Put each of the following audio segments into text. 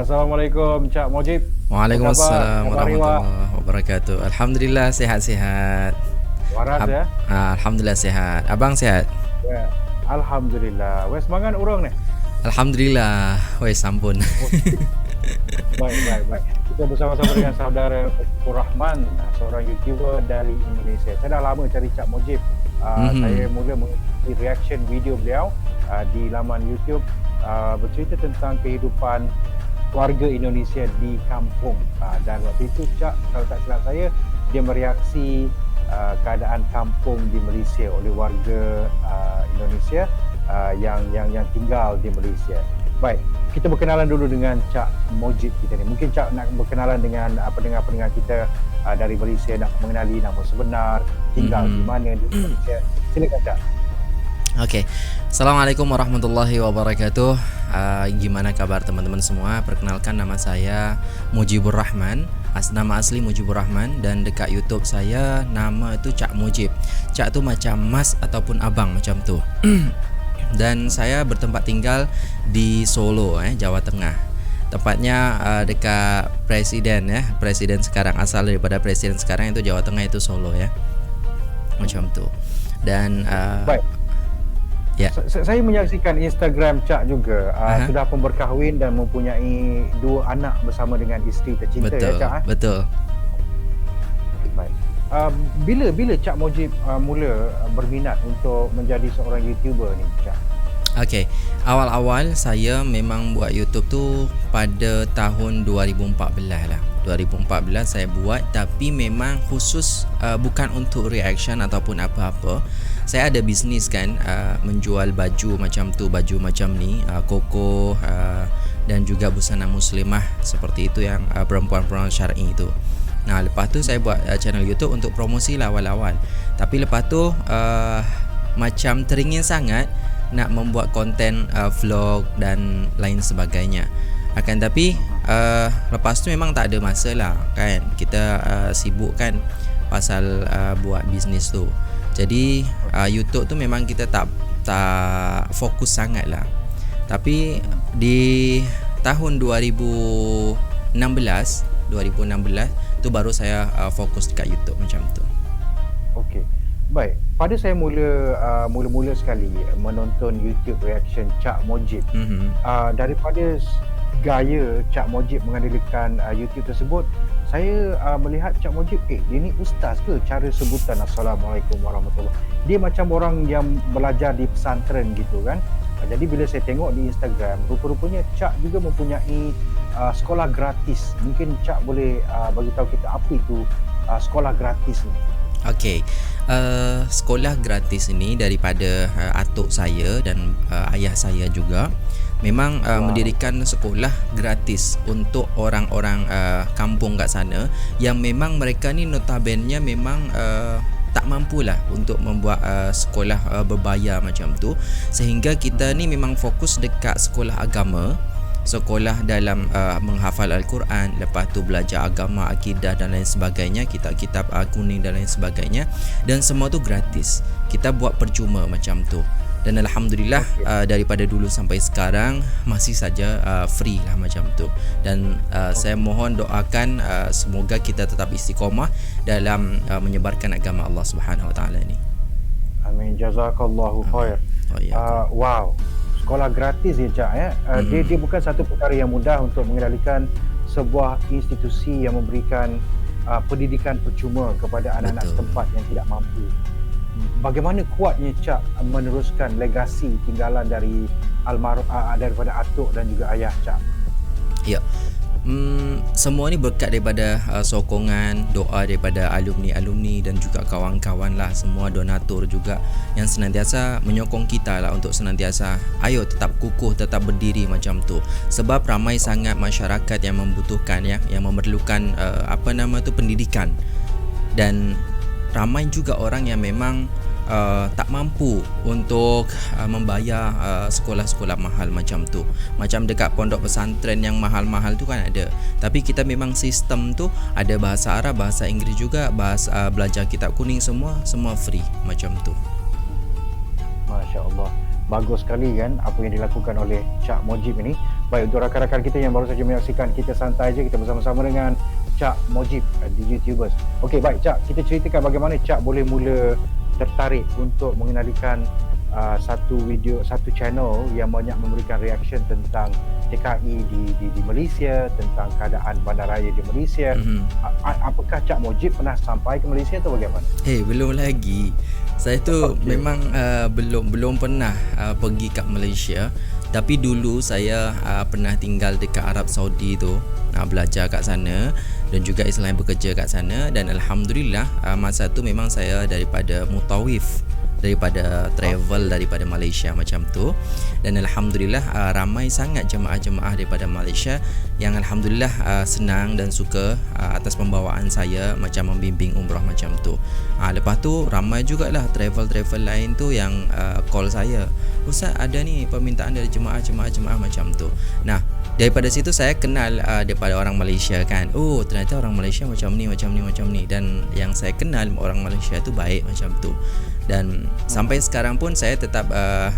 Assalamualaikum Cak Mojib. Apa khabar? Waalaikumsalam Khabar Iwak? warahmatullahi wabarakatuh. Alhamdulillah sehat-sehat. Waras ya? Alhamdulillah sehat. Abang sehat? Ya. Alhamdulillah. Wes mangan urang nih. Alhamdulillah. Wes sampun. Oh, baik, baik, baik. Kita bersama-sama dengan saudara Uskur Rahman, seorang YouTuber dari Indonesia. Saya dah lama cari Cak Mojib. Saya mula mengikuti reaction video beliau di laman YouTube bercerita tentang kehidupan warga Indonesia di kampung. Dan waktu itu Cak, kalau tak silap saya, dia mereaksi keadaan kampung di Malaysia oleh warga Indonesia yang tinggal di Malaysia. Baik, kita berkenalan dulu dengan Cak Mojib kita ni. Mungkin Cak nak berkenalan dengan pendengar-pendengar kita dari Malaysia, nak mengenali nama sebenar, tinggal di mana di Malaysia. Silakan Cak. Okey. Assalamualaikum warahmatullahi wabarakatuh. Gimana kabar teman-teman semua? Perkenalkan, nama saya Mujibur Rahman. Nama asli Mujibur Rahman, dan dekat YouTube saya nama itu Cak Mojib. Cak tu macam mas ataupun abang macam tu. Dan saya bertempat tinggal di Solo, Jawa Tengah. Tepatnya dekat presiden presiden sekarang, asal daripada presiden sekarang itu Jawa Tengah, itu Solo ya. Macam tu. Dan baik. Ya. Saya menyaksikan Instagram Cak juga, sudah pun berkahwin dan mempunyai 2 anak bersama dengan isteri tercinta. Betul, ya Cak. Betul. Baik. Bila Cak Mojib mula berminat untuk menjadi seorang YouTuber ni Cak? Okey, awal-awal saya memang buat YouTube tu pada tahun 2014 lah. 2014 saya buat, tapi memang khusus bukan untuk reaction ataupun apa-apa. Saya ada bisnes kan, menjual baju macam tu, baju macam ni, koko dan juga busana muslimah seperti itu, yang perempuan-perempuan syar'i itu. Nah, lepas tu saya buat channel YouTube untuk promosi lah awal-awal. Tapi lepas tu macam teringin sangat nak membuat konten vlog dan lain sebagainya. Akan tapi lepas tu memang tak ada masa lah kan. Kita sibuk kan pasal buat bisnes tu. Jadi YouTube tu memang kita tak fokus sangat lah. Tapi di tahun 2016 tu baru saya fokus dekat YouTube macam tu. Okey. Baik, pada saya mula sekali menonton YouTube reaction Cak Mojib. Daripada gaya Cak Mojib mengandalkan YouTube tersebut, saya melihat Cak Mojib, dia ni ustaz ke? Cara sebutan Assalamualaikum warahmatullahi. Dia macam orang yang belajar di pesantren gitu kan. Jadi bila saya tengok di Instagram, rupa-rupanya Cak juga mempunyai sekolah gratis. Mungkin Cak boleh bagi tahu kita apa itu sekolah gratis ni. Okey, sekolah gratis ini daripada atuk saya dan ayah saya juga. Memang mendirikan sekolah gratis untuk orang-orang kampung kat sana, yang memang mereka ni notabene memang tak mampulah untuk membuat sekolah berbayar macam tu. Sehingga kita ni memang fokus dekat sekolah agama, sekolah dalam menghafal Al-Quran, lepas tu belajar agama, akidah dan lain sebagainya, kitab-kitab kuning dan lain sebagainya, dan semua tu gratis. Kita buat percuma macam tu. Dan alhamdulillah daripada dulu sampai sekarang masih saja free lah macam tu. Dan saya mohon doakan semoga kita tetap istiqamah dalam menyebarkan agama Allah Subhanahu Wa Taala ni. Amin, jazakallahu khair. Wow. Sekolah gratis ya Cak ya. Dia bukan satu perkara yang mudah untuk mengendalikan sebuah institusi yang memberikan pendidikan percuma kepada anak-anak setempat yang tidak mampu. Bagaimana kuatnya Cak meneruskan legasi tinggalan dari daripada atuk dan juga ayah Cak? Ya. Semua ni berkat daripada sokongan, doa daripada alumni-alumni dan juga kawan-kawan lah, semua donatur juga yang senantiasa menyokong kita lah untuk senantiasa ayo tetap kukuh, tetap berdiri macam tu. Sebab ramai sangat masyarakat yang membutuhkan yang memerlukan pendidikan, dan ramai juga orang yang memang tak mampu untuk membayar sekolah-sekolah mahal macam tu. Macam dekat pondok pesantren yang mahal-mahal tu kan ada. Tapi kita memang sistem tu ada bahasa Arab, bahasa Inggeris juga, bahasa belajar kitab kuning, semua free macam tu. Masya Allah. Bagus sekali kan apa yang dilakukan oleh Cak Mojib ini. Baik, untuk rakan-rakan kita yang baru saja menyaksikan, kita santai je, kita bersama-sama dengan Cak Mojib di YouTubers. Okey, baik Cak, kita ceritakan bagaimana Cak boleh mula tertarik untuk mengenalikan satu channel yang banyak memberikan reaction tentang TKI di Malaysia, tentang keadaan bandaraya di Malaysia. Apakah Cak Mojib pernah sampai ke Malaysia atau bagaimana? Belum lagi. Saya tu memang belum pernah pergi kat Malaysia. Tapi dulu saya pernah tinggal dekat Arab Saudi tu, belajar kat sana dan juga istilahnya bekerja kat sana. Dan alhamdulillah masa tu memang saya daripada mutawif, daripada travel daripada Malaysia macam tu. Dan alhamdulillah ramai sangat jemaah-jemaah daripada Malaysia yang alhamdulillah senang dan suka atas pembawaan saya macam membimbing umrah macam tu. Lepas tu ramai jugalah travel lain tu yang call saya, "Ustaz, ada ni permintaan dari jemaah macam tu." Nah, daripada situ saya kenal daripada orang Malaysia kan. Oh, ternyata orang Malaysia macam ni. Dan yang saya kenal orang Malaysia tu baik macam tu. Dan sampai sekarang pun saya tetap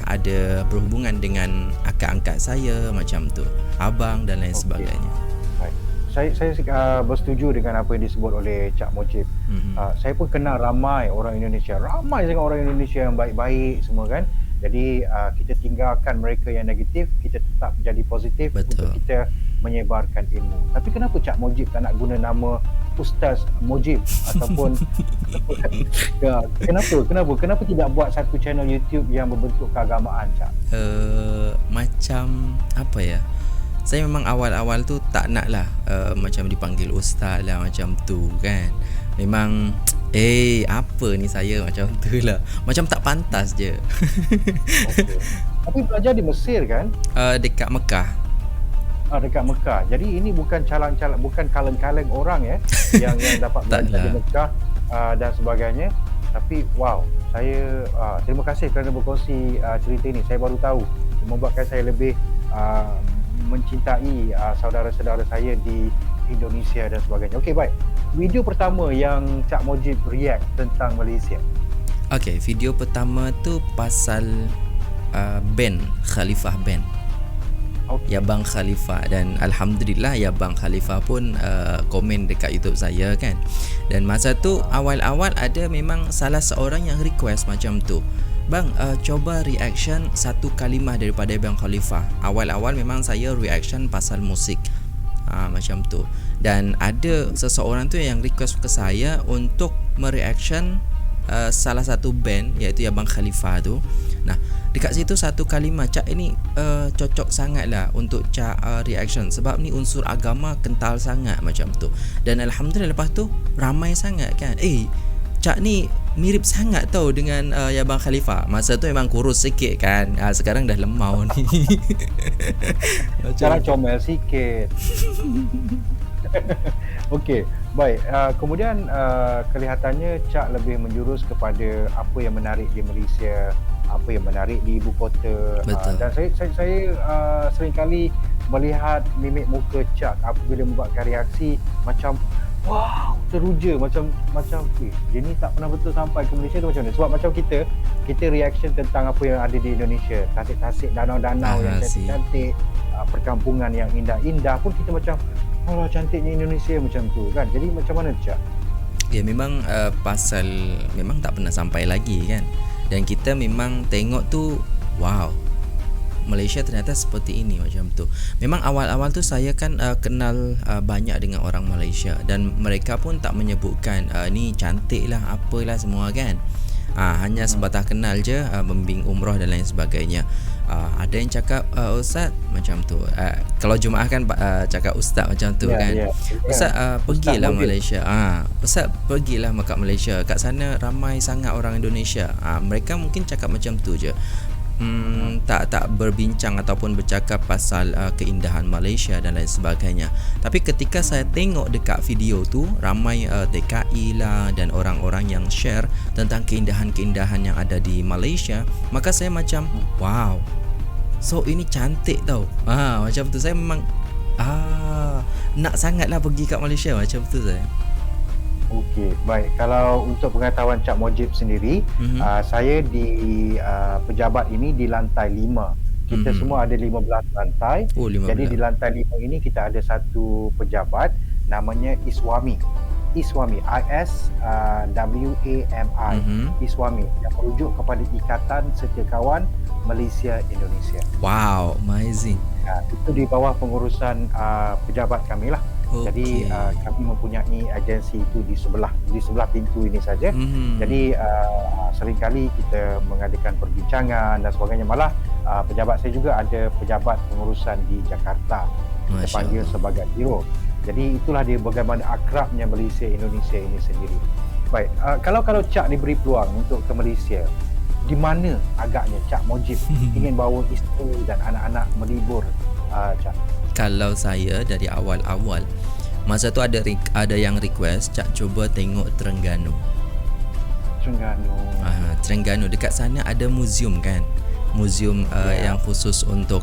ada berhubungan dengan akak angkat saya macam tu, abang dan lain sebagainya. Baik. Saya bersetuju dengan apa yang disebut oleh Cak Mojib. Saya pun kenal ramai orang Indonesia, ramai sangat orang Indonesia yang baik-baik semua kan. Jadi kita tinggalkan mereka yang negatif, kita tetap jadi positif. Betul. Untuk kita menyebarkan ilmu. Tapi kenapa Cak Mojib tak nak guna nama Ustaz Mojib ataupun ya, kenapa tidak buat satu channel YouTube yang berbentuk keagamaan, Cak? Macam apa ya, saya memang awal-awal tu tak nak lah macam dipanggil ustaz lah macam tu kan. Memang apa ni saya macam tu lah, macam tak pantas je. Okay. Tapi belajar di Mesir kan? Dekat Mekah. Dekat Mekah. Jadi ini bukan bukan kaleng-kaleng orang yang dapat belajar di Mekah dan sebagainya. Tapi wow, saya terima kasih kerana berkongsi cerita ini. Saya baru tahu, membuatkan saya lebih mencintai saudara-saudara saya di Indonesia dan sebagainya. Okey, baik. Video pertama yang Cak Mojib react tentang Malaysia. Okey, video pertama tu pasal band Khalifah Band. Ya Bang Khalifah, dan alhamdulillah ya Bang Khalifah pun komen dekat YouTube saya kan. Dan masa tu awal-awal ada memang salah seorang yang request macam tu, "Bang, cuba reaction satu kalimah daripada Bang Khalifah." Awal-awal memang saya reaction pasal musik macam tu. Dan ada seseorang tu yang request ke saya untuk mereaction salah satu band, iaitu ya Bang Khalifah tu. Nah, dekat situ satu kalimah, "Cak, ini cocok sangat lah untuk Cak reaction sebab ni unsur agama kental sangat," macam tu. Dan alhamdulillah lepas tu ramai sangat kan, Cak ni mirip sangat tau dengan ya Bang Khalifah. Masa tu memang kurus sikit kan, sekarang dah lemau ni. Sekarang comel sikit. Okey, baik. Kemudian kelihatannya Cak lebih menjurus kepada apa yang menarik di Malaysia, apa yang menarik di ibu kota. Dan saya seringkali melihat mimik muka Cak apabila membuatkan reaksi macam wow, teruja, macam dia ni tak pernah betul sampai ke Malaysia tu macam mana. Sebab macam kita reaction tentang apa yang ada di Indonesia, tasik-tasik, danau-danau yang cantik-cantik, perkampungan yang indah-indah pun kita macam, "Allah, cantiknya Indonesia," macam tu kan. Jadi macam mana Cak? Ya memang pasal memang tak pernah sampai lagi kan. Dan kita memang tengok tu, wow, Malaysia ternyata seperti ini macam tu. Memang awal-awal tu saya kan kenal banyak dengan orang Malaysia, dan mereka pun tak menyebutkan ni cantik lah apalah semua kan. Hanya sebatas kenal je, membimbing umrah dan lain sebagainya. Ada yang cakap Ustaz macam tu. Kalau jemaah kan cakap Ustaz macam tu kan. Ustaz pergilah Malaysia. Ustaz pergilah kat Malaysia. Kat sana ramai sangat orang Indonesia. Mereka mungkin cakap macam tu je. Tak berbincang ataupun bercakap pasal keindahan Malaysia dan lain sebagainya. Tapi ketika saya tengok dekat video tu, ramai TKI lah dan orang-orang yang share tentang keindahan-keindahan yang ada di Malaysia, maka saya macam wow, so ini cantik tau. Macam tu saya memang nak sangatlah pergi kat Malaysia macam tu saya. Okey, baik. Kalau untuk pengetahuan Cak Mojib sendiri, saya di pejabat ini di lantai 5 Kita semua ada 15 lantai. Oh, Jadi di 15. lantai 5 ini kita ada satu pejabat namanya Iswami. Iswami, ISWAMI, Iswami, yang merujuk kepada Ikatan Setiakawan Malaysia Indonesia. Wow, amazing. Itu di bawah pengurusan pejabat kami lah. Jadi Okey. kami mempunyai agensi itu di sebelah pintu ini saja. Jadi seringkali kita mengadakan perbincangan dan sebagainya. Malah pejabat saya juga ada pejabat pengurusan di Jakarta. Kita Masya panggil Allah. sebagai biro. Jadi itulah dia bagaimana akrabnya Malaysia Indonesia ini sendiri. Baik, kalau Cak diberi peluang untuk ke Malaysia, di mana agaknya Cak Mojib ingin bawa isteri dan anak-anak melibur, Cak? Kalau saya dari awal-awal, masa tu ada yang request Cak cuba tengok Terengganu. Terengganu. Terengganu dekat sana ada muzium kan. Muzium yang khusus untuk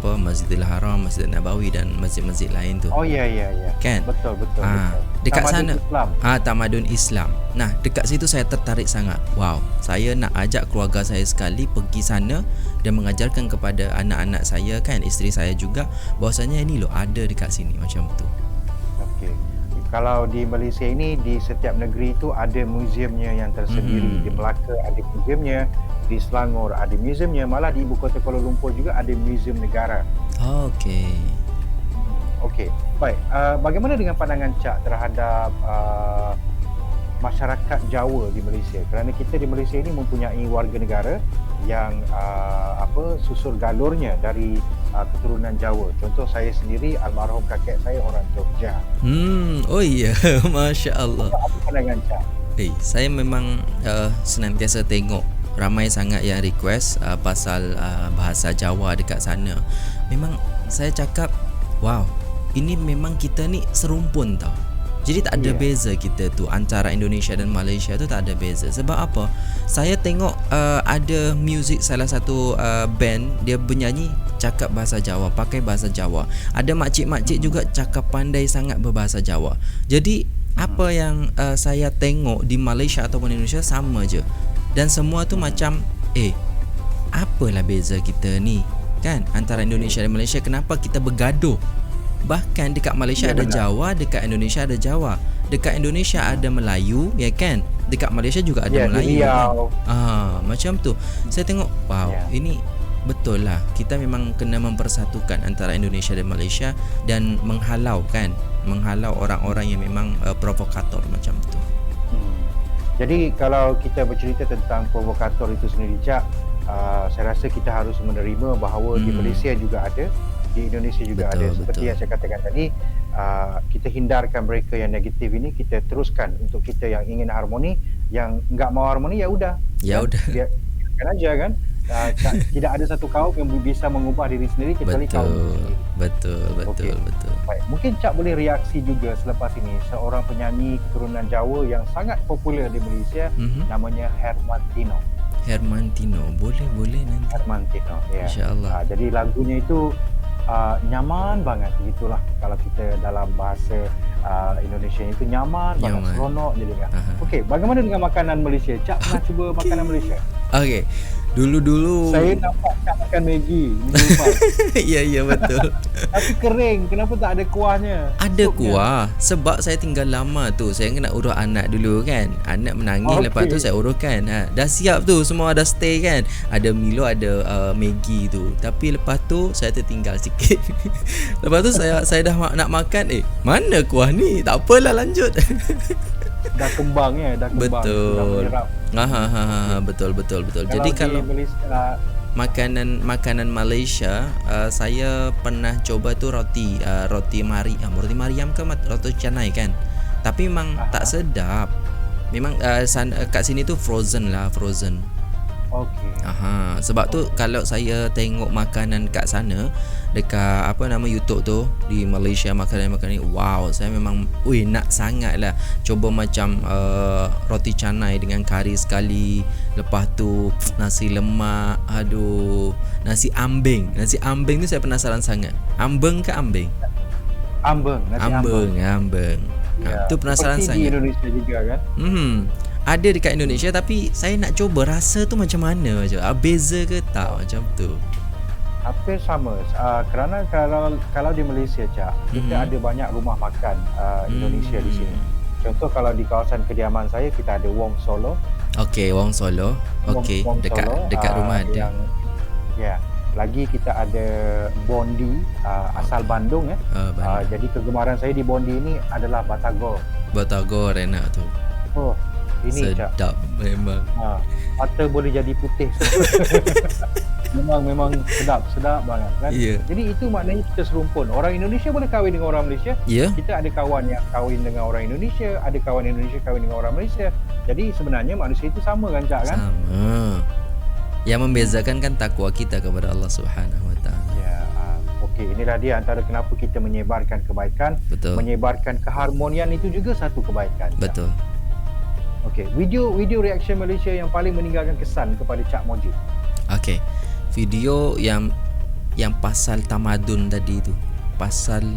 Masjidil Haram, Masjid Nabawi dan masjid-masjid lain tu. Oh ya. Kan? Betul. Dekat Tamadun sana Islam. Tamadun Islam. Nah, dekat situ saya tertarik sangat. Wow, saya nak ajak keluarga saya sekali pergi sana dan mengajarkan kepada anak-anak saya kan, isteri saya juga, bahawasanya ini loh ada dekat sini macam tu. Okey. Kalau di Malaysia ini, di setiap negeri itu ada muziumnya yang tersendiri. Di Melaka ada muziumnya, di Selangor ada muziumnya, malah di ibu kota Kuala Lumpur juga ada muzium negara. Okey. Okey, baik. Bagaimana dengan pandangan Cak terhadap masyarakat Jawa di Malaysia? Kerana kita di Malaysia ini mempunyai warga negara yang susur galurnya dari keturunan Jawa. Contoh saya sendiri, almarhum kakek saya orang Jogja. Oh iya, Masya Allah. Apa pandangan Cak? Saya memang senantiasa tengok ramai sangat yang request pasal bahasa Jawa dekat sana. Memang saya cakap, wow, ini memang kita ni serumpun tau. Jadi tak ada beza kita tu antara Indonesia dan Malaysia tu, tak ada beza. Sebab apa? Saya tengok ada muzik salah satu band, dia bernyanyi cakap bahasa Jawa, pakai bahasa Jawa. Ada makcik-makcik juga cakap pandai sangat berbahasa Jawa. Jadi apa yang saya tengok di Malaysia ataupun Indonesia sama je. Dan semua tu macam apalah beza kita ni kan antara Indonesia dan Malaysia, kenapa kita bergaduh? Bahkan dekat Malaysia ada benar. Jawa, dekat Indonesia ada Jawa. Dekat Indonesia ada Melayu, ya kan? Dekat Malaysia juga ada Melayu. Riau. Kan? Macam tu. Saya tengok, wow, ini betul lah. Kita memang kena mempersatukan antara Indonesia dan Malaysia dan menghalau orang-orang yang memang provokator macam tu. Jadi kalau kita bercerita tentang provokator itu sendiri, Cak, saya rasa kita harus menerima bahawa di Malaysia juga ada, di Indonesia juga ada. Seperti yang saya katakan tadi, kita hindarkan mereka yang negatif ini, kita teruskan untuk kita yang ingin harmoni. Yang enggak mau harmoni, ya udah. Biarkan aja kan. Tidak ada satu kaum yang bisa mengubah diri sendiri kecuali kaum sendiri. Betul. Baik, mungkin Cak boleh reaksi juga selepas ini seorang penyanyi keturunan Jawa yang sangat popular di Malaysia, namanya Hermantino. Boleh nanti. Hermantino, ya. Insya-Allah. Jadi lagunya itu nyaman banget, begitulah kalau kita dalam bahasa Indonesia itu nyaman banget, seronok jadi kan. Okey, bagaimana dengan makanan Malaysia? Cak pernah cuba makanan Malaysia? Okey. Dulu-dulu saya nampak Cak makan Maggi minggu lepas. Ya betul. Tapi kering, kenapa tak ada kuahnya? Ada kuah sebab saya tinggal lama tu. Saya nak urus anak dulu kan. Anak menangis, lepas tu saya uruskan. Dah siap tu, semua dah stay kan. Ada Milo, ada Maggi tu. Tapi lepas tu saya tertinggal sikit. Lepas tu saya dah nak makan, mana kuah ni? Tak apalah, lanjut. Dah kembang. Betul. Betul. Jadi kalau Malaysia, makanan Malaysia, saya pernah coba tu roti Mariam ke roti canai kan. Tapi memang tak sedap. Memang kat sini tu frozen. Okey. Sebab tu kalau saya tengok makanan kat sana dekat YouTube tu di Malaysia, makanan ni, wow, saya memang nak sangat lah coba macam roti canai dengan kari sekali. Lepas tu nasi lemak, nasi ambeng tu saya penasaran sangat. Ambeng ke ambeng? Ambeng. Tu penasaran sangat. Di Indonesia juga kan? Ada dekat Indonesia, tapi saya nak cuba rasa tu macam mana, beza ke tak, macam tu. Hampir sama. Kerana kalau di Malaysia, Cak, kita ada banyak rumah makan Indonesia di sini. Contoh kalau di kawasan kediaman saya, kita ada Wong Solo. Okey, Wong Solo. Okey, Wong dekat Solo, rumah ada. yang ya. Lagi kita ada Bondi, asal Bandung ya. Bandung. Jadi kegemaran saya di Bondi ini adalah Batagor. Batagor enak tu. Oh, ini Cak. Sedap memang. Mata boleh jadi putih. memang sedap banget kan. Ya. Jadi itu maknanya kita serumpun. Orang Indonesia boleh kahwin dengan orang Malaysia. Ya. Kita ada kawan yang kahwin dengan orang Indonesia, ada kawan Indonesia kahwin dengan orang Malaysia. Jadi sebenarnya manusia itu sama kan, Cak, kan? Sama. Yang membezakan kan takwa kita kepada Allah Subhanahu Wa Taala. Ya, okey, inilah dia antara kenapa kita menyebarkan kebaikan, Betul. menyebarkan keharmonian itu juga satu kebaikan. Cak. Betul. Okey, video reaction Malaysia yang paling meninggalkan kesan kepada Cak Mojib. Okey. Video yang pasal tamadun tadi tu. Pasal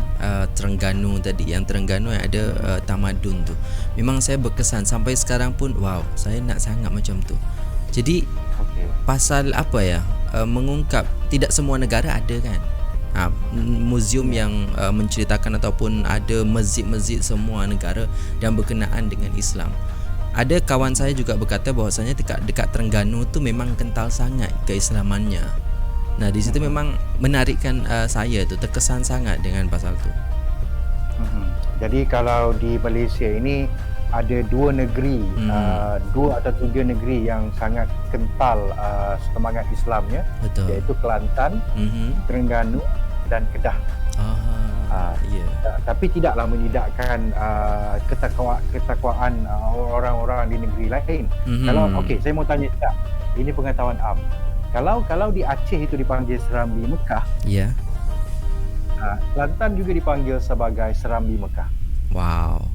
Terengganu tadi, yang Terengganu yang ada tamadun tu. Memang saya berkesan sampai sekarang pun, wow, saya nak sangat macam tu. Jadi pasal apa ya, mengungkap tidak semua negara ada kan muzium yang menceritakan ataupun ada masjid-masjid semua negara yang berkenaan dengan Islam. Ada kawan saya juga berkata bahawasanya dekat Terengganu tu memang kental sangat keislamannya. Nah di situ memang menarikkan saya tu, terkesan sangat dengan pasal tu. Jadi kalau di Malaysia ini ada dua negeri, dua atau tiga negeri yang sangat kental semangat Islamnya. Betul. Iaitu Kelantan, Terengganu dan Kedah. Tapi tidaklah menidakkan ketakwaan orang-orang di negeri lain. Kalau okey, saya mau tanya Cak, ini pengetahuan am. Kalau di Aceh itu dipanggil Serambi Mekah. Ya. Kelantan juga dipanggil sebagai Serambi Mekah. Wow.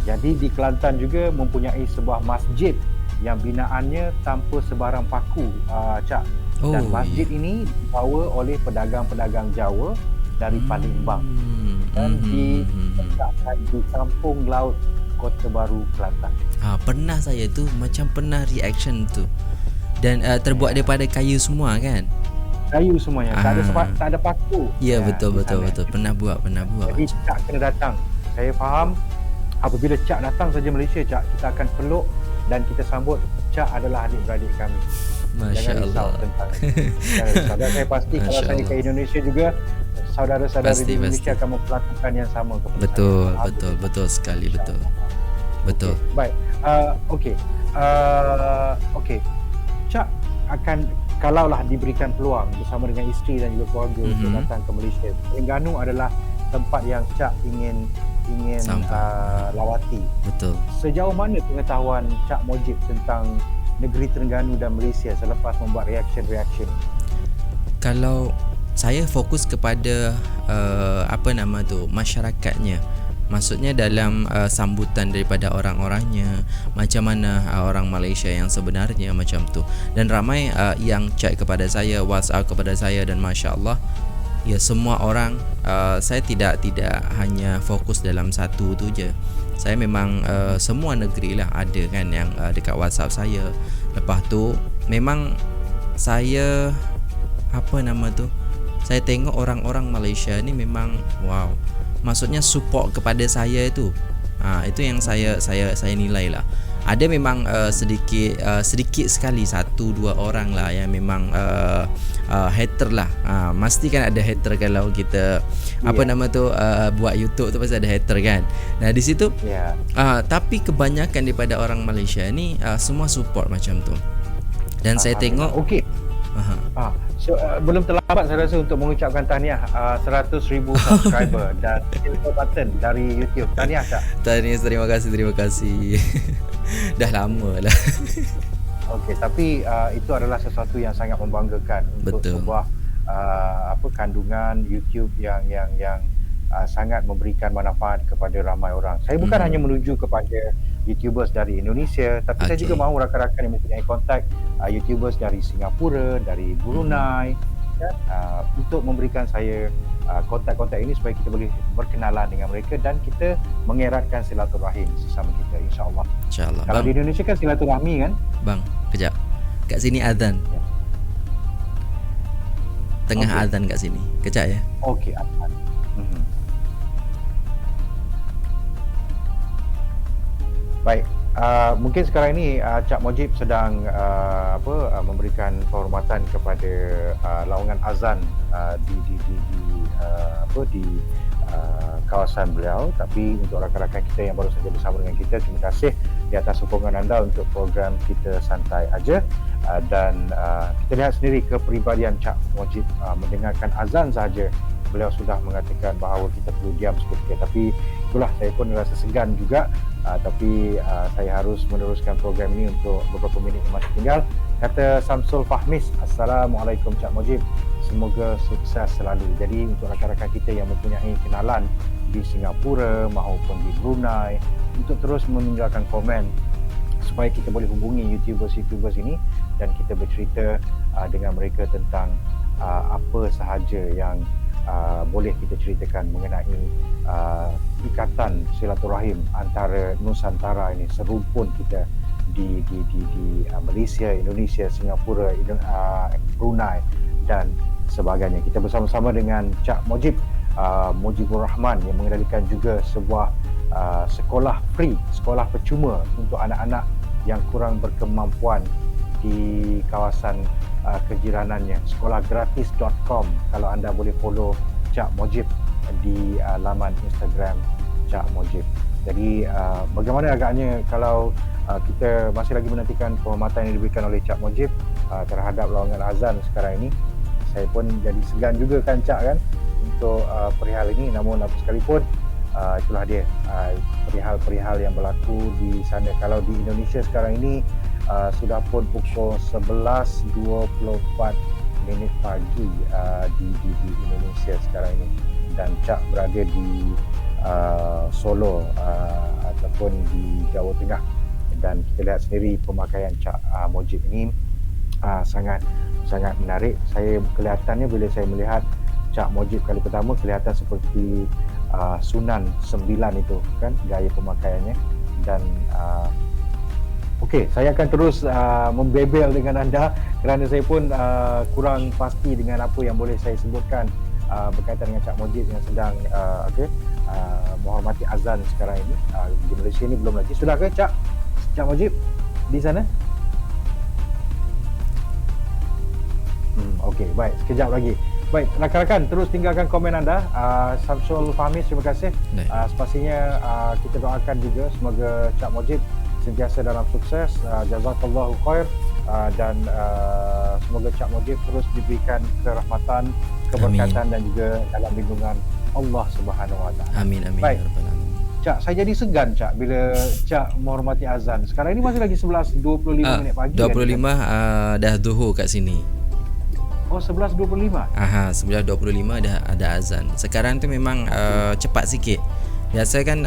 Jadi di Kelantan juga mempunyai sebuah masjid yang binaannya tanpa sebarang paku, Cak. Dan masjid ini dibawa oleh pedagang-pedagang Jawa dari Palembang dan diletakkan di kampung laut Kota Baru, Kelantan. Pernah saya tu macam pernah reaction tu. Dan terbuat daripada kayu semua kan? Kayu semuanya, tak ada paku. Ya, betul. Pernah buat. Jadi Cak kena datang. Saya faham apabila Cak datang saja Malaysia, Cak, kita akan peluk dan kita sambut. Cak adalah adik-beradik kami. Masya Allah. Dan saya pasti kalau saya di Indonesia juga, saudara-saudara di Indonesia akan memperlakukan yang sama kepada saya. Betul sekali, betul. Baik. Okey. Cak akan, kalaulah diberikan peluang bersama dengan isteri dan juga keluarga untuk datang ke Malaysia, Terengganu adalah tempat yang Cak ingin lawati. Betul. Sejauh mana pengetahuan Cak Mojib tentang negeri Terengganu dan Malaysia selepas membuat reaction? Kalau saya fokus kepada masyarakatnya. Maksudnya dalam sambutan daripada orang-orangnya, macam mana orang Malaysia yang sebenarnya macam tu. Dan ramai yang chat kepada saya, WhatsApp kepada saya, dan masya-Allah, ya semua orang, saya tidak hanya fokus dalam satu tu je. Saya memang semua negeri lah ada kan yang dekat WhatsApp saya. Lepas tu memang saya saya tengok orang-orang Malaysia ni memang wow. Maksudnya support kepada saya itu. Itu yang saya nilai lah. Ada memang sedikit sekali 1-2 orang lah yang memang hater lah. Mesti kan ada hater kalau kita buat YouTube tu pasti ada hater kan. Nah di situ tapi kebanyakan daripada orang Malaysia ni semua support macam tu. Dan saya tengok So, belum terlambat saya rasa untuk mengucapkan tahniah 100,000 subscriber dan silver button dari YouTube. Tahniah, Cak. Tahniah, terima kasih. Dah lama lah. Okey, tapi itu adalah sesuatu yang sangat membanggakan untuk sebuah kandungan YouTube yang sangat memberikan manfaat kepada ramai orang. Saya bukan hanya menuju kepada YouTubers dari Indonesia, tapi saya juga mahu rakan-rakan yang mempunyai kontak YouTubers dari Singapura, dari Brunei, untuk memberikan saya kontak-kontak ini supaya kita boleh berkenalan dengan mereka dan kita mengeratkan silaturahim sesama kita, insya-Allah. Insya-Allah. Kalau di Indonesia kan silaturahmi kan? Bang, kejap. Kat sini azan. tengah Okey. azan kat sini. Kejap ya. Okey, azan. Mhm. Baik, mungkin sekarang ini Cak Mujib sedang memberikan penghormatan kepada laungan azan di kawasan beliau. Tapi untuk rakan-rakan kita yang baru saja bersama dengan kita, terima kasih di atas sokongan anda untuk program kita santai aja. Dan kita lihat sendiri kepribadian Cak Mujib, mendengarkan azan saja beliau sudah mengatakan bahawa kita perlu diam seketika. Tapi itulah, saya pun rasa segan juga, tapi saya harus meneruskan program ini untuk beberapa minit yang masih tinggal. Kata Samsul Fahmis, Assalamualaikum Cak Mujib, semoga sukses selalu. Jadi untuk rakan-rakan kita yang mempunyai kenalan di Singapura maupun di Brunei, untuk terus meninggalkan komen supaya kita boleh hubungi YouTubers ini dan kita bercerita dengan mereka tentang apa sahaja yang boleh kita ceritakan mengenai ikatan silaturahim antara Nusantara ini, serumpun kita di Malaysia, Indonesia, Singapura, Brunei dan sebagainya. Kita bersama-sama dengan Cak Mujib, Mujibur Rahman, yang mengendalikan juga sebuah sekolah free, sekolah percuma untuk anak-anak yang kurang berkemampuan di kawasan kejiranannya, sekolahgratis.com. Kalau anda boleh follow Cak Mujib di laman Instagram Cak Mujib. Jadi bagaimana agaknya kalau kita masih lagi menantikan penghormatan yang diberikan oleh Cak Mujib terhadap laungan azan sekarang ini. Saya pun jadi segan juga kan Cak kan untuk perihal ini, namun apa sekalipun itulah dia perihal-perihal yang berlaku di sana. Kalau di Indonesia sekarang ini sudah pun pukul 11.24 pagi di Indonesia sekarang ini, dan Cak berada di Solo ataupun di Jawa Tengah, dan kita lihat sendiri pemakaian Cak Mujib ini sangat menarik. Saya kelihatannya bila saya melihat Cak Mujib kali pertama, kelihatan seperti Sunan 9 itu kan gaya pemakaiannya. Dan okey, saya akan terus membebel dengan anda kerana saya pun kurang pasti dengan apa yang boleh saya sebutkan berkaitan dengan Cak Mujib yang sedang menghormati azan sekarang ini. Di Malaysia ni belum lagi. Sudah ke Cak Mujib di sana? Okey, baik, sekejap lagi. Baik, rakan-rakan terus tinggalkan komen anda. Samsul Fahmis, terima kasih. Sepastinya kita doakan juga semoga Cak Mujib sentiasa dalam sukses. Jazakallahu khair. Dan semoga Cak Mujib terus diberikan kerahmatan, keberkatan dan juga dalam lindungan Allah Subhanahu Wa Taala. Amin amin. Baik. Ya Rabbal Alamin. Cak, saya jadi segan Cak bila Cak menghormati azan. Sekarang ini masih lagi 11.25 minit pagi. 25 dah zuhur kat sini. Oh, 11.25. Aha, 11.25 dah ada azan. Sekarang tu memang cepat sikit. Biasa kan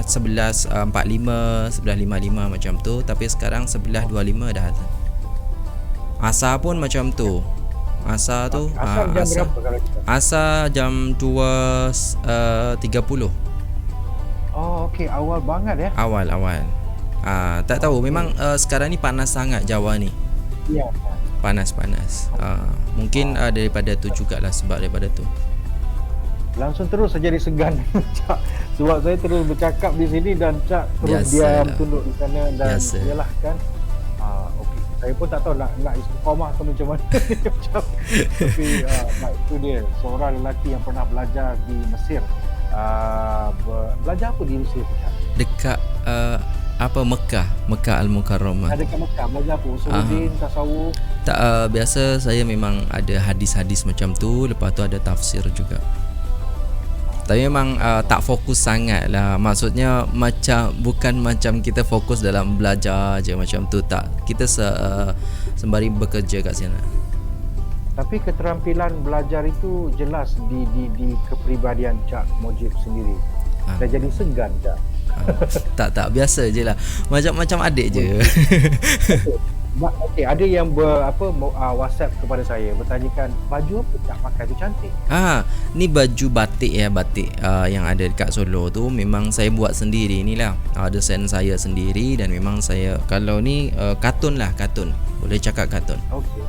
11.45, 11.55 macam tu, tapi sekarang 11.25 dah azan. Asar pun macam tu. Asar tu Asar jam berapa kalau kita? Asar jam 2.30. Oh, okey, awal banget ya. Awal. Tak tahu, memang sekarang ni panas sangat Jawa ni. Ya. Panas. Mungkin daripada tu jugalah, sebab daripada tu. Langsung terus saya jadi segan Cak, sebab saya terus bercakap di sini dan Cak terus diam tunduk di sana dan yalah kan. Okey, saya pun tak tahu nak istiqamah atau macam mana. Tapi baik, itu dia seorang lelaki yang pernah belajar di Mesir. Belajar apa di Mesir Cak? Dekat Mekah Al-Mukarramah. Dekat Mekah belajar apa? Usuluddin, tasawuf. Tak, biasa saya memang ada hadis-hadis macam tu, lepas tu ada tafsir juga. Tapi memang tak fokus sangat lah. Maksudnya bukan macam kita fokus dalam belajar je macam tu, tak. Kita sembari bekerja kat sana. Tapi keterampilan belajar itu jelas di kepribadian Cak Mujib sendiri. Saya jadi segan Cak. Tak biasa je lah. Macam adik je. Okey, ada yang WhatsApp kepada saya bertanyakan baju apa Cak pakai tu cantik. Ni baju batik yang ada dekat Solo tu memang saya buat sendiri ni lah. Desain saya sendiri, dan memang saya kalau ni kartun. Boleh cakap kartun. Okey.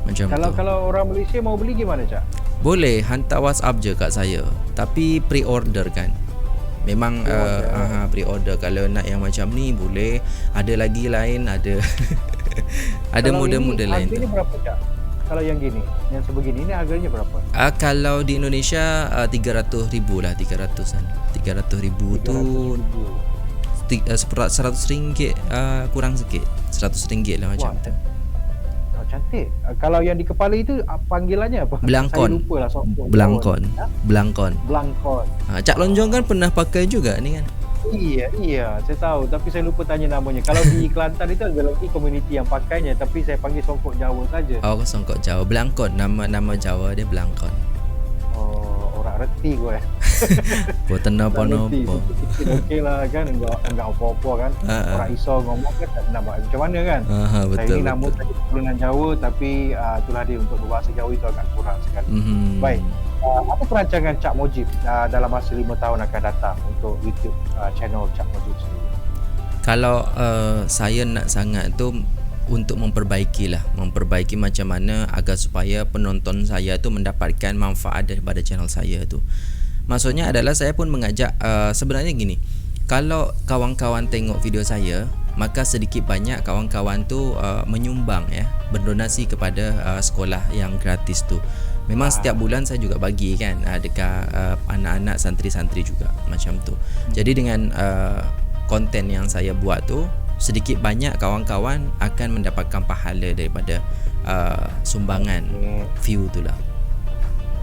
Macam Kalau tu. kalau orang Malaysia mau beli gimana, Cak? Boleh hantar WhatsApp je kat saya. Tapi pre-order kan. Memang pre-order. Kalau nak yang macam ni boleh. Ada lagi lain, ada ada Kalau model-model ini lain tu. harganya berapa, Cak? Kalau yang gini, yang sebegini ini harganya berapa? Kalau di Indonesia 300,000 lah, 300-an. 300,000 tu 100 ringgit kurang sikit. 100 ringgit lah macam tu. Oh, cantik. Kalau yang di kepala itu panggilannya apa? Belangkon. Saya lupa lah. Belangkon. Belangkon. Belangkon. Cak Lonjong kan pernah pakai juga ni kan. Iya, saya tahu. Tapi saya lupa tanya namanya. Kalau di Kelantan itu ada lagi komuniti yang pakainya, tapi saya panggil songkok Jawa saja. Oh, songkok Jawa. Belangkon. Nama Jawa dia Belangkon. Oh, orang reti gue. Buat nopo-nopo. Okey lah kan, enggak apa-apa kan. Orang iso ngomong kan tak nak buat macam mana kan. Betul. Saya ini nama tadi keturunan Jawa, tapi itulah dia, untuk berbahasa Jawa itu agak kurang sekali. Baik. Apa perancangan Cak Mujib dalam masa 5 tahun akan datang untuk YouTube channel Cak Mujib sendiri? Kalau saya nak sangat tu untuk memperbaiki macam mana agar supaya penonton saya tu mendapatkan manfaat daripada channel saya tu. Maksudnya adalah saya pun mengajak sebenarnya gini. Kalau kawan-kawan tengok video saya, maka sedikit banyak kawan-kawan tu menyumbang ya, berdonasi kepada sekolah yang gratis tu. Memang setiap bulan saya juga bagi kan dekat anak-anak santri-santri juga macam tu. Jadi dengan konten yang saya buat tu, sedikit banyak kawan-kawan akan mendapatkan pahala daripada sumbangan view tu lah.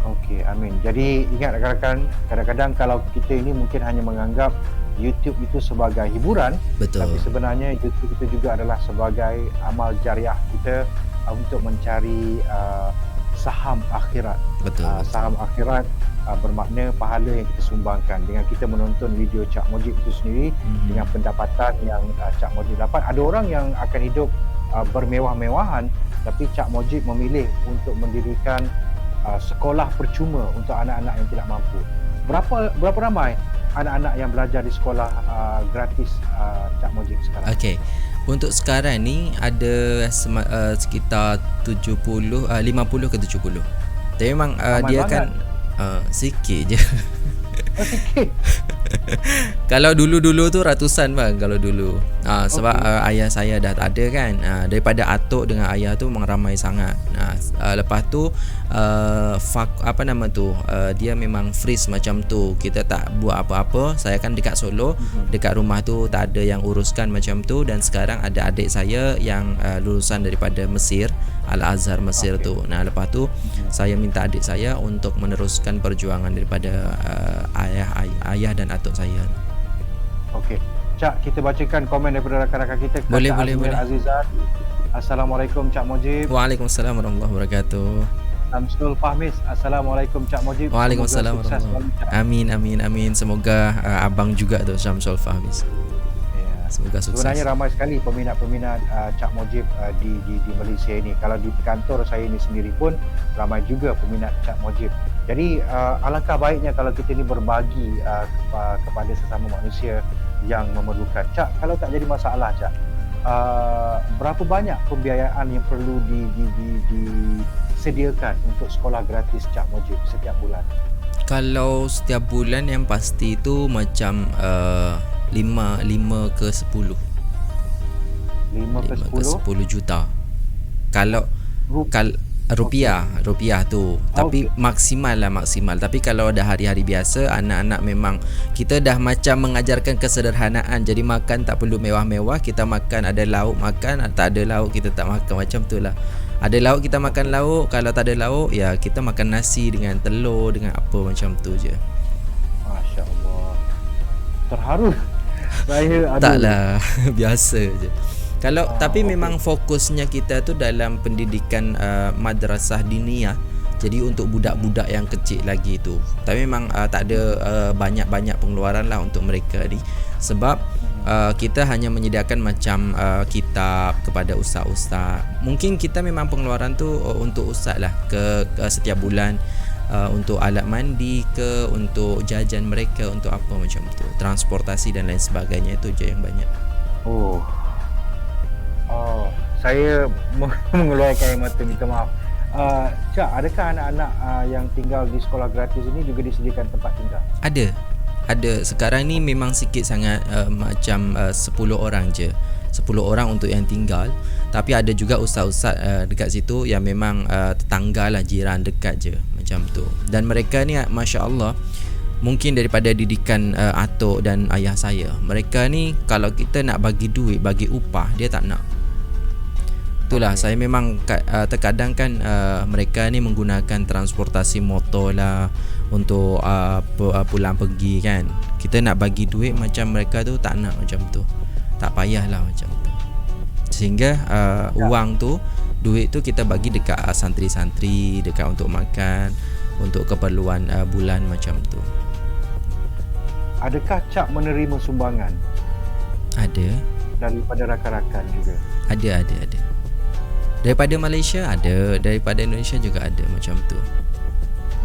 Okey, amin. Jadi ingat rakan-rakan, kadang-kadang kalau kita ini mungkin hanya menganggap YouTube itu sebagai hiburan, betul, tapi sebenarnya YouTube itu juga adalah sebagai amal jariah kita untuk mencari saham akhirat. Betul. Saham akhirat bermakna pahala yang kita sumbangkan dengan kita menonton video Cak Mujib itu sendiri, dengan pendapatan yang Cak Mujib dapat. Ada orang yang akan hidup bermewah-mewahan, tapi Cak Mujib memilih untuk mendirikan sekolah percuma untuk anak-anak yang tidak mampu. Berapa ramai anak-anak yang belajar di sekolah gratis Cak Mujib sekarang? Okey. Untuk sekarang ni ada sekitar 50 ke 70. Tapi memang dia banget. kan sikit je. Sikit. Kalau dulu-dulu tu ratusan bang, kalau dulu. Sebab ayah saya dah tak ada kan. Daripada atuk dengan ayah tu memang ramai sangat. Lepas tu dia memang freeze macam tu. Kita tak buat apa-apa. Saya kan dekat Solo, dekat rumah tu tak ada yang uruskan macam tu. Dan sekarang ada adik saya yang lulusan daripada Mesir, Al-Azhar Mesir tu. Lepas tu saya minta adik saya untuk meneruskan perjuangan daripada ayah dan atuk saya. Okey. Cak, kita bacakan komen daripada rakan-rakan kita. Boleh. Azizan. Assalamualaikum Cak Mujib. Waalaikumsalam warahmatullahi wabarakatuh. Samsul Fahmis. Assalamualaikum Cak Mujib. Waalaikumsalam warahmatullahi wabarakatuh. Amin. Semoga abang juga tu Syamsul Fahmis. Semoga sukses. Sebenarnya ramai sekali peminat-peminat Cak Mujib di Malaysia ini. Kalau di kantor saya ini sendiri pun ramai juga peminat Cak Mujib. Jadi alangkah baiknya kalau kita ini berbagi kepada sesama manusia yang memerlukan. Cak, kalau tak jadi masalah Cak, berapa banyak pembiayaan yang perlu disediakan untuk sekolah gratis Cak Mujib setiap bulan? Kalau setiap bulan yang pasti tu macam 5 ke 10. 5 ke 10 juta. Kalau rupiah tu. Tapi maksimal. Tapi kalau dah hari-hari biasa, anak-anak memang kita dah macam mengajarkan kesederhanaan. Jadi makan tak perlu mewah-mewah, kita makan ada lauk makan, tak ada lauk kita tak makan, macam tu lah. Ada lauk kita makan lauk, kalau tak ada lauk ya kita makan nasi dengan telur dengan apa, macam tu je. Masya-Allah. Terharu. Saya taklah biasa je. Kalau tapi memang fokusnya kita tu dalam pendidikan madrasah diniyah. Jadi untuk budak-budak yang kecil lagi tu. Tapi memang tak ada banyak-banyak pengeluaran lah untuk mereka ni. Sebab kita hanya menyediakan macam kitab kepada ustaz-ustaz. Mungkin kita memang pengeluaran tu untuk ustaz lah ke setiap bulan. Untuk alat mandi ke, untuk jajan mereka, untuk apa macam tu, transportasi dan lain sebagainya, itu je yang banyak. Saya mengeluarkan air mata, minta maaf. Cak, adakah anak-anak yang tinggal di sekolah gratis ini juga disediakan tempat tinggal? Ada sekarang ni memang sikit sangat, macam 10 orang je, 10 orang untuk yang tinggal. Tapi ada juga ustaz-ustaz dekat situ yang memang tetangga lah, jiran dekat je macam tu. Dan mereka ni masya-Allah, mungkin daripada didikan atuk dan ayah saya, mereka ni kalau kita nak bagi duit, bagi upah, dia tak nak. Itulah saya memang terkadang kan mereka ni menggunakan transportasi motor lah untuk pulang pergi kan. Kita nak bagi duit macam mereka tu tak nak macam tu. Tak payahlah macam tu. Sehingga wang tu, duit tu kita bagi dekat santri-santri, dekat untuk makan, untuk keperluan bulan macam tu. Adakah Cak menerima sumbangan Ada. daripada rakan-rakan juga? Ada. Daripada Malaysia ada, daripada Indonesia juga ada macam tu.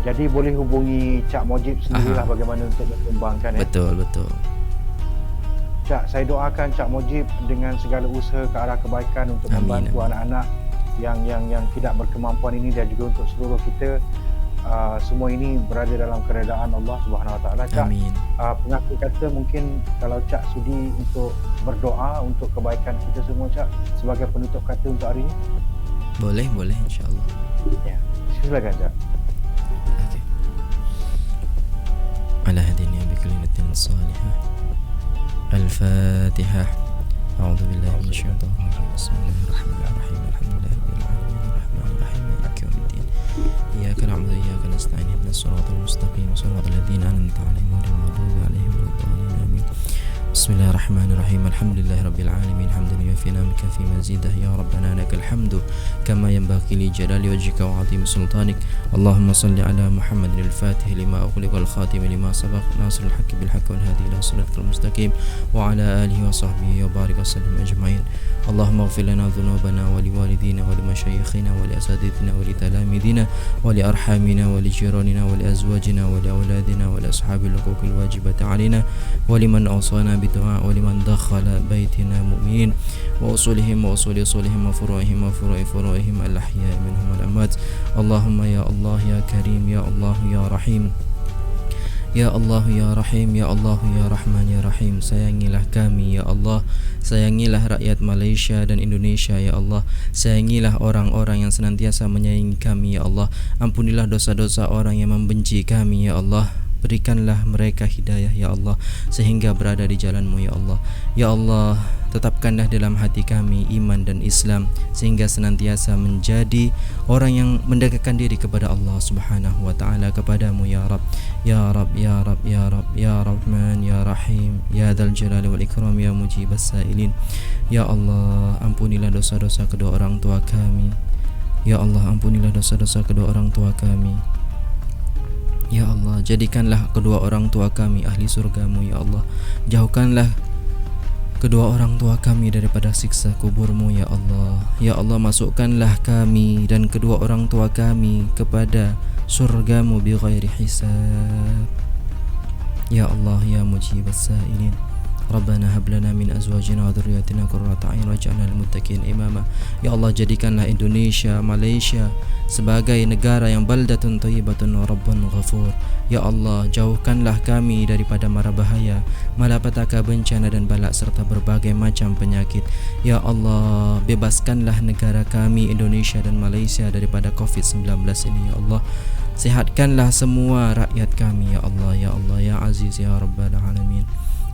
Jadi boleh hubungi Cak Mojib sendirilah bagaimana untuk menyumbangkan. Betul. Cak, saya doakan Cak Mojib dengan segala usaha ke arah kebaikan untuk membantu anak-anak yang tidak berkemampuan ini, dan juga untuk seluruh kita. Semua ini berada dalam keredaan Allah Subhanahu Wa Taala. Cak, pengaku kata mungkin kalau Cak sudi untuk berdoa untuk kebaikan kita semua, Cak, sebagai penutup kata untuk hari ini. Boleh insya-Allah. Ya. Silakan, Cak. Okey. Ala hadini bi kalimatin salihah. Al-Fatihah. A'udzu billahi minasyaitonir rajim. Bismillahirrahmanirrahim. Alhamdulillahirabbil alamin. Arrahmanir rahim. Maliki yaumiddin. Iyyaka na'budu wa iyyaka nasta'in. Ihdinas siratal mustaqim. Shiratal ladzina an'amta 'alaihim ghairil maghdubi 'alaihim waladdallin. Amin. Bismillahirrahmanirrahim. Alhamdulillahirabbil alamin. Hamdan yuwaffi ni'amaka fi mazidah. Ya rabbana lakal hamdu kama yanbaghi li jalali wajhika wa 'azimi sultanik. Allahumma salli ala Muhammadin al-Fatih lima ughliqa al-khatim lima sabaq nasrul haqqi bil haqqi wal hadi ila siratal mustaqim wa ala alihi wa sahbihi wa barik wa sallim ajma'in. Allahumma ighfir lana dhunubana wa li walidina wa li mashayikhina wa li asatidina wa li talamidina wa li arhamina wa li jiranina wa li azwajina wa li auladina wa li ashabil huquqil wajibati alaina wa liman awsana بالدعاء ولمن دخل بيتنا مؤمنين وأصولهم وأصول أصولهم وفروعهم وفروع فروعهم الأحياء منهم والأموات. اللهم يا الله يا كريم يا الله يا رحيم Ya Allah ya Rahim, Ya Allah ya Rahman ya Rahim. Sayangilah kami ya Allah, sayangilah rakyat Malaysia dan Indonesia ya Allah. Sayangilah orang-orang yang senantiasa menyayangi kami ya Allah. Ampunilah dosa-dosa orang yang membenci kami ya Allah. Berikanlah mereka hidayah ya Allah, sehingga berada di jalan-Mu ya Allah. Ya Allah, tetapkanlah dalam hati kami iman dan Islam, sehingga senantiasa menjadi orang yang mendekatkan diri kepada Allah Subhanahu wa taala, kepadamu ya Rabb. Ya Rabb ya Rabb ya Rabb ya Rahman ya Rahim ya Dzal Jalali wal Ikram ya Mujibas Sailin. Ya Allah, ampunilah dosa-dosa kedua orang tua kami. Ya Allah, ampunilah dosa-dosa kedua orang tua kami. Ya Allah, jadikanlah kedua orang tua kami ahli surga-Mu ya Allah. Jauhkanlah kedua orang tua kami daripada siksa kubur-Mu ya Allah. Ya Allah, masukkanlah kami dan kedua orang tua kami kepada surga-Mu bi ghairi hisab. Ya Allah ya Mujibas Sailin. Rabbana hab lana min azwajina wa dhurriyyatina qurrata a'yun waj'alna lil muttaqin imama. Ya Allah, jadikanlah Indonesia, Malaysia sebagai negara yang baldatun thayyibatun wa rabbun ghafur. Ya Allah, jauhkanlah kami daripada mara bahaya, malapetaka, bencana dan balak serta berbagai macam penyakit. Ya Allah, bebaskanlah negara kami Indonesia dan Malaysia daripada COVID-19 ini ya Allah. Sehatkanlah semua rakyat kami ya Allah, ya Allah ya Aziz ya Rabbal alamin.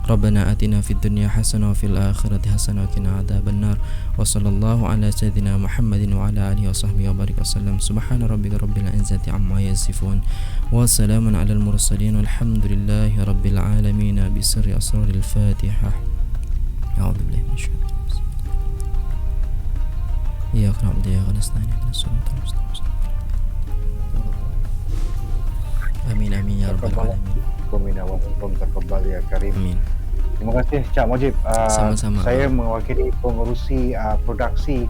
Rabbana atina fid dunya hasanah wa fil akhirati hasanah wa qina adzabannar. Wa sallallahu ala sayyidina Muhammadin wa ala alihi wa sahbihi wa barik wasallam. Subhana rabbika rabbil izzati amma yasifun wa salamun alal mursalin walhamdulillahi rabbil alamin. Bi sirri asraril Fatihah. A'udzu billahi minasyaitonir rajim. Iyyaka na'budu wa iyyaka nasta'in. Ihdinas siratal mustaqim. Amin amin ya rabbal alamin. Komina wa minkum taqabbal ya karim. Amin. Terima kasih Cak Mojib. Sama-sama. Saya mewakili pengerusi produksi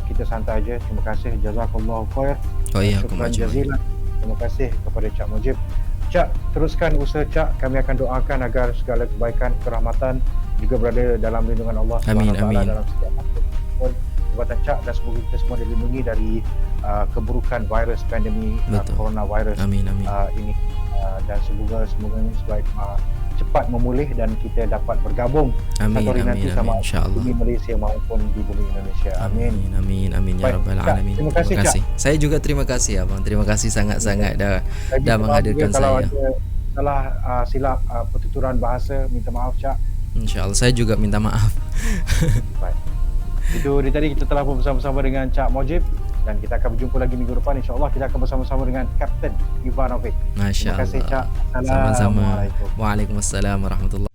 Kita Santai Je. Terima kasih, jazakallahu khair. Oh iya, Syukran jazilan. Terima kasih kepada Cak Mojib. Cak, teruskan usaha Cak. Kami akan doakan agar segala kebaikan, kerahmatan juga berada dalam lindungan Allah Amin, SWT amin. dalam setiap masa. Terima perubatan Cak, dan semoga kita semua dilindungi dari keburukan virus pandemik coronavirus Amin, amin. ini, dan semoga ini sebaik cepat memulih dan kita dapat bergabung Amin, satu hari amin, nanti amin, sama insya-Allah. bumi Malaysia maupun di bumi Indonesia. Amin. Amin, amin ya Baik, rabbal Cak, alamin. terima kasih, Cak. Saya juga terima kasih abang. Terima kasih sangat-sangat dah Lagi dah maaf menghadirkan juga kalau saya. ada salah silap pertuturan bahasa, minta maaf Cak. Insya-Allah saya juga minta maaf. Baik. Itu dia tadi, kita telah bersama-sama dengan Cak Mujib, dan kita akan berjumpa lagi minggu depan insya-Allah. Kita akan bersama-sama dengan Kapten Ivanovic. Masya Terima kasih Allah. Cak. Sama-sama. Assalamualaikum. Waalaikumsalam warahmatullahi